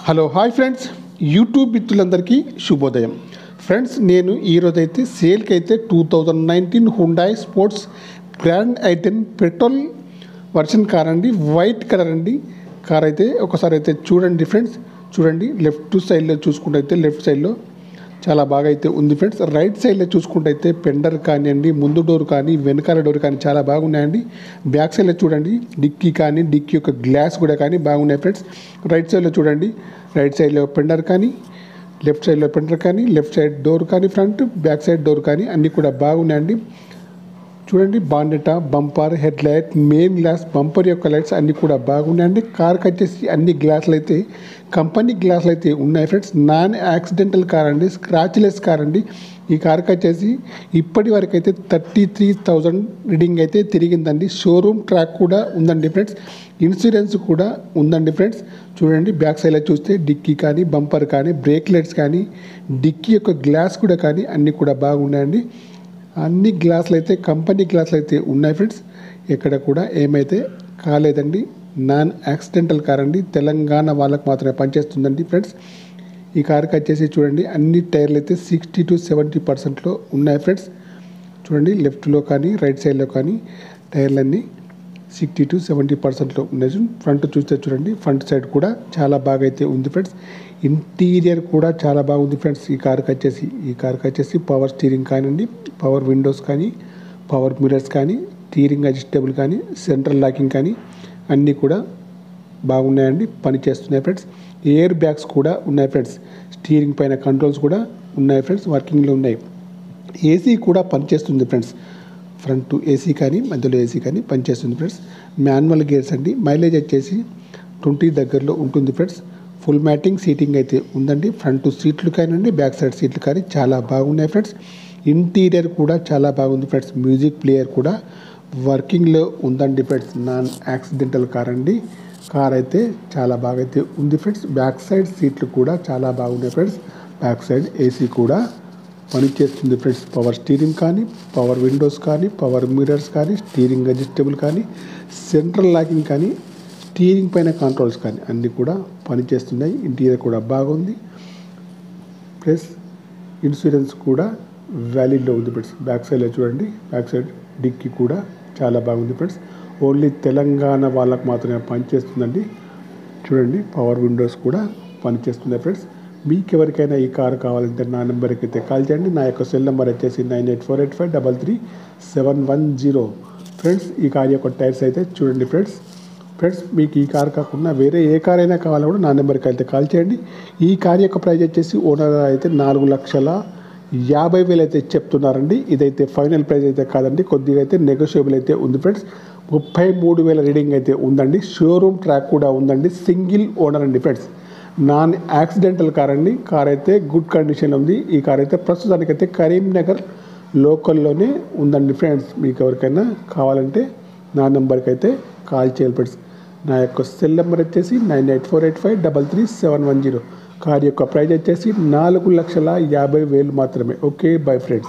Hello hi friends, YouTube మిత్రులందరికీ శుభోదయం. Friends, నేను ఈరోజైతే సేల్కి అయితే 2019 Hyundai Sports Grand i ten petrol version car అండి, వైట్ కలర్ అండి. కార్ అయితే ఒకసారి అయితే చూడండి ఫ్రెండ్స్. చూడండి, లెఫ్ట్ సైడ్లో చూసుకుంటే అయితే లెఫ్ట్ సైడ్లో చాలా బాగా అయితే ఉంది ఫ్రెండ్స్. రైట్ సైడ్లో చూసుకుంటే అయితే పెండర్ కానివ్వండి, ముందు డోర్ కానీ వెనకాల డోర్ కానీ చాలా బాగున్నాయండి. బ్యాక్ సైడ్లో చూడండి, డిక్కీ కానీ డిక్కీ యొక్క గ్లాస్ కూడా కానీ బాగున్నాయి ఫ్రెండ్స్. రైట్ సైడ్లో చూడండి, రైట్ సైడ్లో పెండర్ కానీ, లెఫ్ట్ సైడ్లో పెండర్ కానీ, లెఫ్ట్ సైడ్ డోర్ కానీ, ఫ్రంట్ బ్యాక్ సైడ్ డోర్ కానీ అన్నీ కూడా బాగున్నాయండి. చూడండి, బాండెటా, bumper, head light, main glass, bumper యొక్క లైట్స్ అన్నీ కూడా బాగున్నాయండి. కార్కి వచ్చేసి అన్ని గ్లాసులు అయితే కంపెనీ గ్లాసులు అయితే ఉన్నాయి ఫ్రెండ్స్. నాన్ యాక్సిడెంటల్ కార్ అండి, స్క్రాచ్లెస్ కార్ అండి. ఈ కార్కి వచ్చేసి ఇప్పటి వరకు అయితే 33,000 రీడింగ్ అయితే తిరిగిందండి. షోరూమ్ ట్రాక్ కూడా ఉందండి ఫ్రెండ్స్. ఇన్సూరెన్స్ కూడా ఉందండి ఫ్రెండ్స్. చూడండి, బ్యాక్ సైడ్లో చూస్తే డిక్కీ కానీ, బంపర్ కానీ, బ్రేక్ లైట్స్ కానీ, డిక్కీ యొక్క గ్లాస్ కూడా కానీ అన్నీ కూడా బాగున్నాయండి. అన్ని గ్లాసులు అయితే కంపెనీ గ్లాసులు అయితే ఉన్నాయి ఫ్రెండ్స్. ఎక్కడ కూడా ఏమైతే కాలేదండి. నాన్ యాక్సిడెంటల్ కార్ అండి, తెలంగాణ వాళ్ళకు మాత్రమే పనిచేస్తుందండి ఫ్రెండ్స్. ఈ కార్కి వచ్చేసి చూడండి, అన్ని టైర్లు అయితే 60 to 70% ఉన్నాయి ఫ్రెండ్స్. చూడండి, లెఫ్ట్లో కానీ రైట్ సైడ్లో కానీ టైర్లన్నీ 60 to 70% ఉన్నాయి. ఫ్రంట్ చూస్తే చూడండి, ఫ్రంట్ సైడ్ కూడా చాలా బాగా అయితే ఉంది ఫ్రెండ్స్. ఇంటీరియర్ కూడా చాలా బాగుంది ఫ్రెండ్స్. ఈ కార్కి వచ్చేసి పవర్ స్టీరింగ్ కానివ్వండి, పవర్ విండోస్ కానీ, పవర్ మిరర్స్ కానీ, స్టీరింగ్ అడ్జస్టబుల్ కానీ, సెంట్రల్ లాకింగ్ కానీ అన్నీ కూడా బాగున్నాయండి, పనిచేస్తున్నాయి ఫ్రెండ్స్. ఎయిర్ బ్యాగ్స్ కూడా ఉన్నాయి ఫ్రెండ్స్. స్టీరింగ్ పైన కంట్రోల్స్ కూడా ఉన్నాయి ఫ్రెండ్స్, వర్కింగ్లో ఉన్నాయి. ఏసీ కూడా పనిచేస్తుంది ఫ్రెండ్స్. ఫ్రంట్ ఏసీ కానీ మధ్యలో ఏసీ కానీ పనిచేస్తుంది ఫ్రెండ్స్. మాన్యువల్ గేర్స్ అండి. మైలేజ్ వచ్చేసి 20 దగ్గరలో ఉంటుంది ఫ్రెండ్స్. ఫుల్ మ్యాటింగ్ సీటింగ్ అయితే ఉందండి. ఫ్రంట్ సీట్లు కానివ్వండి, బ్యాక్ సైడ్ సీట్లు కానీ చాలా బాగున్నాయి ఫ్రెండ్స్. ఇంటీరియర్ కూడా చాలా బాగుంది ఫ్రెండ్స్. మ్యూజిక్ ప్లేయర్ కూడా వర్కింగ్లో ఉందండి ఫ్రెండ్స్. నాన్ యాక్సిడెంటల్ కార్ అండి. కార్ అయితే చాలా బాగా అయితే ఉంది ఫ్రెండ్స్. బ్యాక్ సైడ్ సీట్లు కూడా చాలా బాగున్నాయి ఫ్రెండ్స్. బ్యాక్ సైడ్ ఏసీ కూడా పనిచేస్తుంది ఫ్రెండ్స్. పవర్ స్టీరింగ్ కానీ, పవర్ విండోస్ కానీ, పవర్ మిరర్స్ కానీ, స్టీరింగ్ అడ్జస్టబుల్ కానీ, సెంట్రల్ లాకింగ్ కానీ, స్టీరింగ్ పైన కంట్రోల్స్ కానీ అన్నీ కూడా పనిచేస్తున్నాయి. ఇంటీరియర్ కూడా బాగుంది ప్లస్ ఇన్సూరెన్స్ కూడా వ్యాలిడ్లో ఉంది ఫ్రెండ్స్. బ్యాక్ సైడ్లో చూడండి, బ్యాక్ సైడ్ డిక్కీ కూడా చాలా బాగుంది ఫ్రెండ్స్. ఓన్లీ తెలంగాణ వాళ్ళకు మాత్రమే పనిచేస్తుందండి. చూడండి, పవర్ విండోస్ కూడా పనిచేస్తున్నాయి ఫ్రెండ్స్. మీకు ఎవరికైనా ఈ కారు కావాలంటే నా నెంబర్కి అయితే కాల్ చేయండి. నా యొక్క సెల్ నెంబర్ వచ్చేసి 9848533710 ఫ్రెండ్స్. ఈ కార్ యొక్క టైర్స్ అయితే చూడండి ఫ్రెండ్స్. మీకు ఈ కార్ కాకుండా వేరే ఏ కార్ అయినా కావాలో కూడా నా నెంబర్కి అయితే కాల్ చేయండి. ఈ కార్ యొక్క ప్రైస్ వచ్చేసి ఓనర్ అయితే 4,50,000 అయితే చెప్తున్నారండి. ఇదైతే ఫైనల్ ప్రైస్ అయితే కాదండి, కొద్దిగా అయితే నెగోషియబుల్ అయితే ఉంది ఫ్రెండ్స్. 33,000 రీడింగ్ అయితే ఉందండి. షోరూమ్ ట్రాక్ కూడా ఉందండి. సింగిల్ ఓనర్ అండి ఫ్రెండ్స్. నాన్ యాక్సిడెంటల్ కార్ అండి. కార్ అయితే గుడ్ కండిషన్ ఉంది. ఈ కార్ అయితే ప్రస్తుతానికైతే కరీంనగర్ లోకల్లోనే ఉందండి ఫ్రెండ్స్. మీకు ఎవరికైనా కావాలంటే నా నెంబర్కి అయితే కాల్ చేయాలి ఫ్రెండ్స్. నా యొక్క సెల్ నెంబర్ వచ్చేసి 9848533710. కార్ యొక్క ప్రైస్ వచ్చేసి 4,50,000 మాత్రమే. Okay, bye friends.